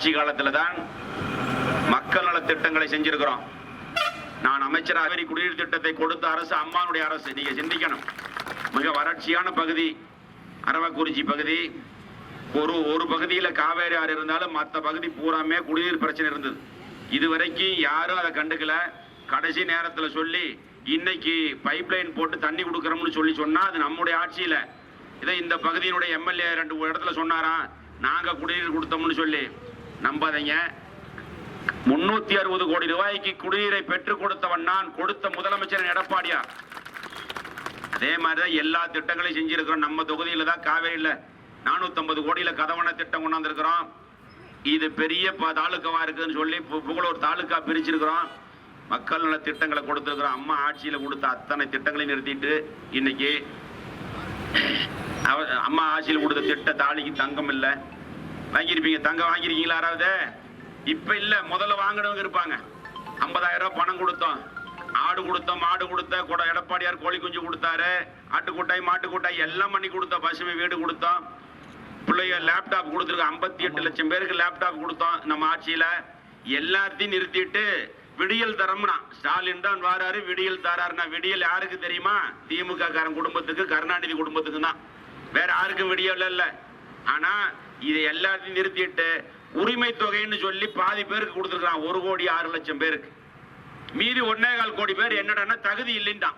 ஆட்சி காலத்தில் தான் மக்கள் நல திட்டங்களை செஞ்சிருக்கிறோம். நான் அமைச்சராக குடிநீர் திட்டத்தை கொடுத்த அரசு அம்மானுடைய அரசு. நீங்க சிந்திக்கணும், மிக வறட்சியான பகுதி அரவக்குறிச்சி பகுதி. ஒரு பகுதியில் காவேரி ஆறு இருந்தாலும் மற்ற பகுதி பூராமே குடிநீர் பிரச்சனை இருந்தது. இதுவரைக்கும் யாரும் அதை கண்டுக்கல. கடைசி நேரத்தில் சொல்லி இன்னைக்கு பைப்லைன் போட்டு தண்ணி கொடுக்குறோம்னு சொன்னா அது நம்முடைய ஆட்சியில். இதை இந்த பகுதியினுடைய எம்எல்ஏ 2 இடத்துல சொன்னாராம், நாங்கள் குடிநீர் கொடுத்தோம்னு சொல்லி. நம்பாதீங்க. 360 கோடி ரூபாய்க்கு குடிநீரை பெற்றுக் கொடுத்தவன் நான், கொடுத்த முதலமைச்சர் எடப்பாடியார். அதே மாதிரிதான் எல்லா திட்டங்களையும் செஞ்சிருக்கிறோம். நம்ம தொகுதியில தான் காவேரியில் 450 கோடியில கதவண திட்டம் கொண்டாந்துருக்கிறோம். இது பெரிய தாலுக்காவா இருக்குன்னு சொல்லி புகழூர் தாலுக்கா பிரிச்சிருக்கிறோம். மக்கள் நல திட்டங்களை கொடுத்துருக்கிறோம். அம்மா ஆட்சியில கொடுத்த அத்தனை திட்டங்களையும் நிறுத்திட்டு இன்னைக்கு அம்மா ஆட்சியில் கொடுத்த திட்ட தாலிக்கு தங்கம் இல்லை. வாங்கியிருப்பீங்க, தங்கம் வாங்கியிருக்கீங்களா யாராவது? இப்ப இல்ல, முதல்ல வாங்கினவங்க இருப்பாங்க. 50,000 ரூபாய் பணம் கொடுத்தோம், ஆடு கொடுத்தோம், மாடு கொடுத்த எடப்பாடியார் கோழி குஞ்சு கொடுத்தாரு, ஆட்டுக்கூட்டாய் மாட்டுக்கூட்டாய் எல்லாம் பண்ணி கொடுத்தோம், பசுமை வீடு கொடுத்தோம், பிள்ளைங்க லேப்டாப் கொடுத்துருக்கோம். 58 லட்சம் பேருக்கு லேப்டாப் கொடுத்தோம் நம்ம ஆட்சியில. எல்லாத்தையும் நிறுத்திட்டு விடியல் தரம்னா ஸ்டாலின் தான் வாராரு, விடியல் தராருன்னா விடியல் யாருக்கு தெரியுமா? திமுக காரன் குடும்பத்துக்கு, கருணாநிதி குடும்பத்துக்கு தான், வேற யாருக்கும் விடியல் இல்ல. ஆனா இதை எல்லாத்தையும் நிறுத்திட்டு உரிமை தொகைன்னு சொல்லி பாதி பேருக்கு கொடுத்துருக்கான், 1,06,00,000 பேருக்கு. மீதி 1,4 கோடி பேர் என்னடா தகுதி இல்லைன்றான்.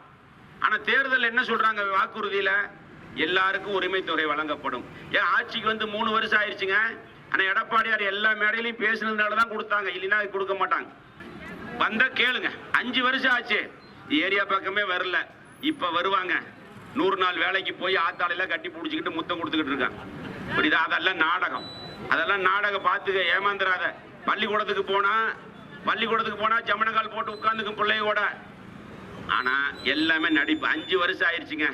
ஆனா தேர்தல் என்ன சொல்றாங்க வாக்குறுதியில? எல்லாருக்கும் உரிமை தொகை வழங்கப்படும். ஏன் ஆட்சிக்கு வந்து 3 வருஷம் ஆயிடுச்சுங்க. ஆனா எடப்பாடியார் எல்லா மேடையிலையும் பேசினதுனாலதான் கொடுத்தாங்க, இல்லைன்னா கொடுக்க மாட்டாங்க. வந்த கேளுங்க, 5 வருஷம் ஆச்சு, ஏரியா பக்கமே வரல. இப்ப வருவாங்க. 100 நாள் வேலைக்கு போய் ஆத்தாளையில கட்டி பிடிச்சிக்கிட்டு முத்தம் கொடுத்துக்கிட்டு இருக்காங்க. புரியுதா? அதெல்லாம் நாடகம். அதெல்லாம் நாடகம். பார்த்துக்க, ஏமாந்துராத. பள்ளிக்கூடத்துக்கு போனா ஜமனகால் போட்டு உட்கார்ந்துக்கும் பிள்ளையோட. ஆனா எல்லாமே நடிப்பு. 5 வருஷம் ஆயிடுச்சுங்க.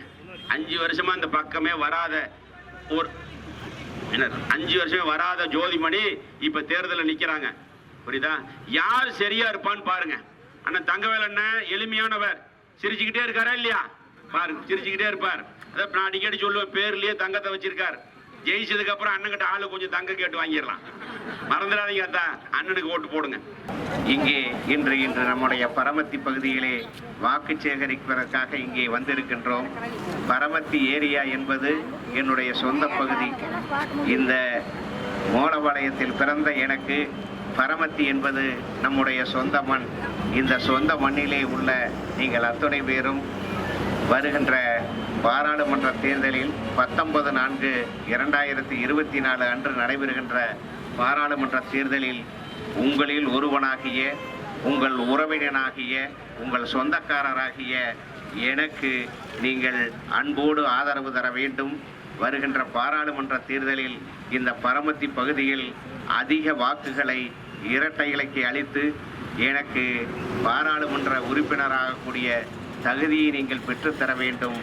5 வருஷமா இந்த பக்கமே வராத 5 வருஷமே வராத ஜோதிமணி இப்ப தேர்தலில் நிக்கிறாங்க. புரியுதா? யார் சரியா இருப்பான்னு பாருங்க. அண்ணன் தங்கவேல் அண்ணன் எளிமையானவர், சிரிச்சுக்கிட்டே இருக்காரா இல்லையா? பாருங்க, சிரிச்சுக்கிட்டே இருப்பார். அதான் நான் அடிக்கடி சொல்லுவேன், பேர்லயே தங்கத்தை வச்சிருக்காரு. ஜெயிச்சதுக்கு அப்புறம் அண்ணன்கிட்ட ஆளு கொஞ்சம் தங்க கேட்டு வாங்கிடலாம். மறந்துடாதீங்க, அதான் அண்ணனுக்கு ஓட்டு போடுங்க. இங்கே இன்று நம்முடைய பரமத்தி பகுதியிலே வாக்கு சேகரிப்பதற்காக இங்கே வந்திருக்கின்றோம். பரமத்தி ஏரியா என்பது என்னுடைய சொந்த பகுதி. இந்த மோனபாளையத்தில் பிறந்த எனக்கு பரமத்தி என்பது நம்முடைய சொந்த மண். இந்த சொந்த மண்ணிலே உள்ள நீங்கள் அத்துணை பேரும் வருகின்ற பாராளுமன்ற தேர்தலில் 19/4/2024 அன்று நடைபெறுகின்ற பாராளுமன்ற தேர்தலில் உங்களில் ஒருவனாகிய, உங்கள் உறவினனாகிய, உங்கள் சொந்தக்காரராகிய எனக்கு நீங்கள் அன்போடு ஆதரவு தர வேண்டும். வருகின்ற பாராளுமன்ற தேர்தலில் இந்த பரமத்தி பகுதியில் அதிக வாக்குகளை இரட்டை இலக்கை அளித்து எனக்கு பாராளுமன்ற உறுப்பினராகக்கூடிய தகுதியை நீங்கள் பெற்றுத்தர வேண்டும்.